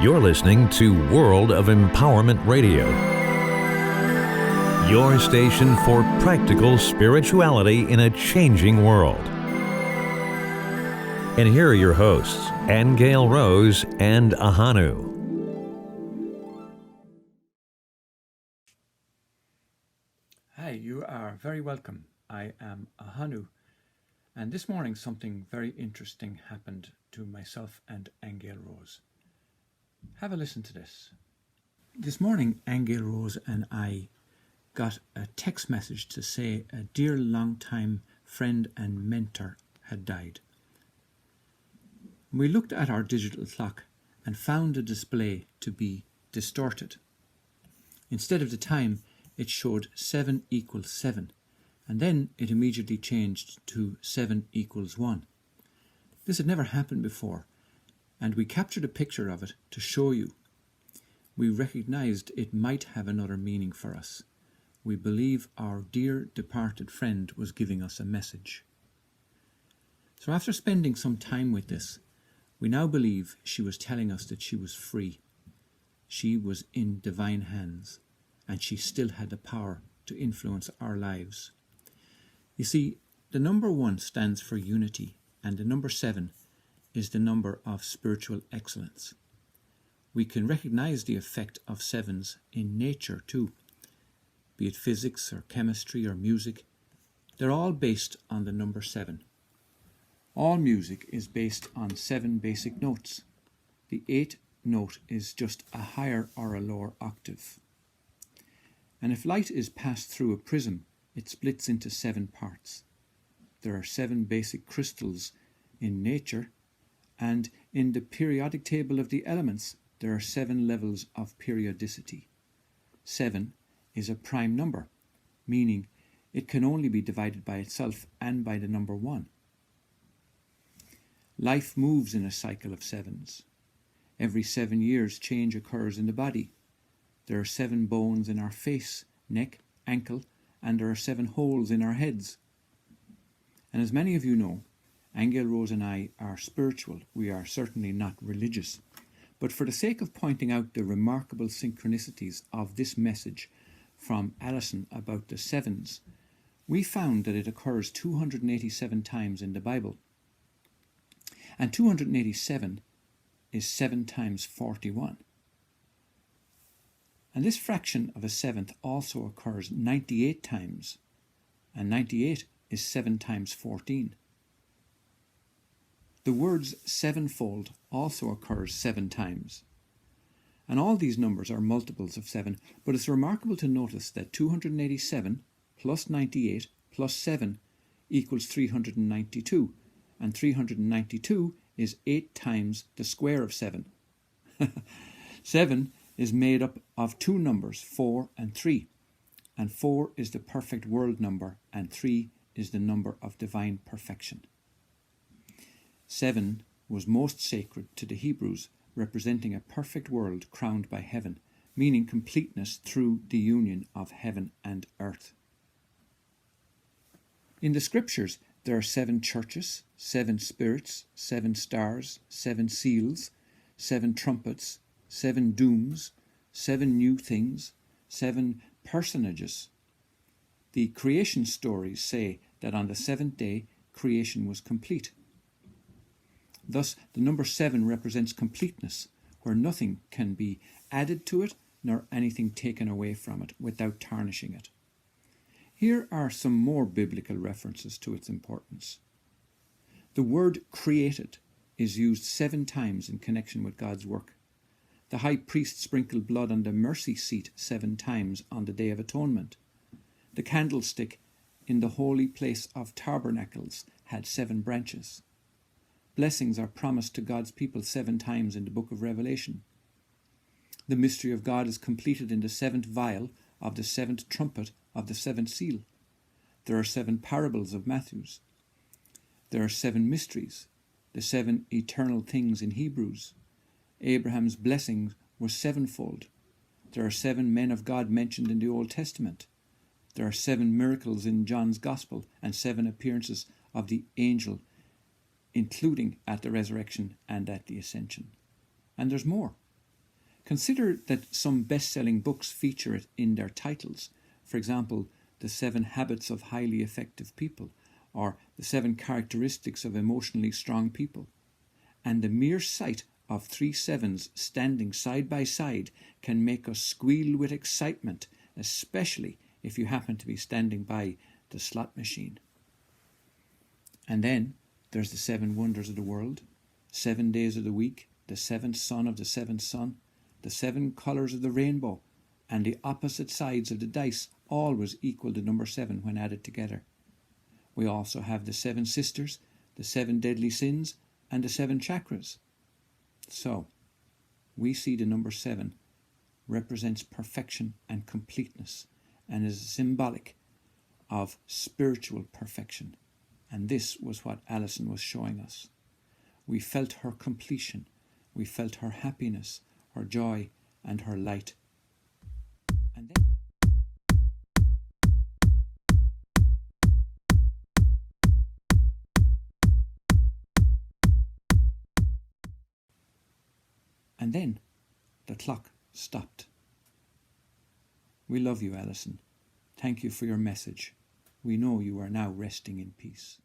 You're listening to World of Empowerment Radio, your station for practical spirituality in a changing world. And here are your hosts, Aingeal Rose and Ahonu. Hi, you are very welcome. I am Ahonu, and this morning something very interesting happened to myself and Aingeal Rose. Have a listen to this. This morning, Aingeal Rose and I got a text message to say a dear long-time friend and mentor had died. We looked at our digital clock and found the display to be distorted. Instead of the time, it showed 7 equals 7, and then it immediately changed to 7 equals 1. This had never happened before, and we captured a picture of it to show you. We recognized it might have another meaning for us. We believe our dear departed friend was giving us a message. So after spending some time with this, we now believe she was telling us that she was free. She was in divine hands, and she still had the power to influence our lives. You see, the number 1 stands for unity, and the number 7 is the number of spiritual excellence. We can recognize the effect of 7s in nature too, be it physics or chemistry or music. They're all based on the number 7. All music is based on 7 basic notes. The 8th note is just a higher or a lower octave. And if light is passed through a prism, it splits into 7 parts. There are 7 basic crystals in nature, and in the periodic table of the elements, there are 7 levels of periodicity. 7 is a prime number, meaning it can only be divided by itself and by the number 1. Life moves in a cycle of 7s. Every 7 years, change occurs in the body. There are 7 bones in our face, neck, ankle, and there are 7 holes in our heads. And as many of you know, Aingeal Rose and I are spiritual. We are certainly not religious. But for the sake of pointing out the remarkable synchronicities of this message from Alison about the 7s, we found that it occurs 287 times in the Bible. And 287 is 7 times 41. And this fraction of a 7th also occurs 98 times, and 98 is 7 times 14. The words sevenfold also occurs 7 times. And all these numbers are multiples of 7, but it's remarkable to notice that 287 plus 98 plus 7 equals 392, and 392 is 8 times the square of 7. 7 is made up of 2 numbers, 4 and 3, and 4 is the perfect world number, and 3 is the number of divine perfection. 7 was most sacred to the Hebrews, representing a perfect world crowned by heaven, meaning completeness through the union of heaven and earth. In the scriptures, there are 7 churches, 7 spirits, 7 stars, 7 seals, 7 trumpets, 7 dooms, 7 new things, 7 personages. The creation stories say that on the 7th day, creation was complete. Thus, the number 7 represents completeness, where nothing can be added to it, nor anything taken away from it without tarnishing it. Here are some more biblical references to its importance. The word created is used 7 times in connection with God's work. The high priest sprinkled blood on the mercy seat 7 times on the Day of Atonement. The candlestick in the holy place of tabernacles had 7 branches. Blessings are promised to God's people 7 times in the book of Revelation. The mystery of God is completed in the 7th vial of the 7th trumpet of the 7th seal. There are 7 parables of Matthew's. There are 7 mysteries, the 7 eternal things in Hebrews. Abraham's blessings were 7-fold. There are 7 men of God mentioned in the Old Testament. There are 7 miracles in John's Gospel and 7 appearances of the angel, including at the resurrection and at the ascension. And there's more. Consider that some best-selling books feature it in their titles. For example, The 7 Habits of Highly Effective People, or The 7 Characteristics of Emotionally Strong People. And the mere sight of 3 sevens standing side by side can make us squeal with excitement, especially if you happen to be standing by the slot machine. And then there's the 7 wonders of the world, 7 days of the week, the 7th son of the 7th son, the 7 colours of the rainbow, and the opposite sides of the dice always equal the number 7 when added together. We also have the 7 sisters, the 7 deadly sins, and the 7 chakras. So, we see the number 7 represents perfection and completeness, and is symbolic of spiritual perfection. And this was what Alison was showing us. We felt her completion, we felt her happiness, her joy, and her light. And then the clock stopped. We love you, Alison. Thank you for your message. We know you are now resting in peace.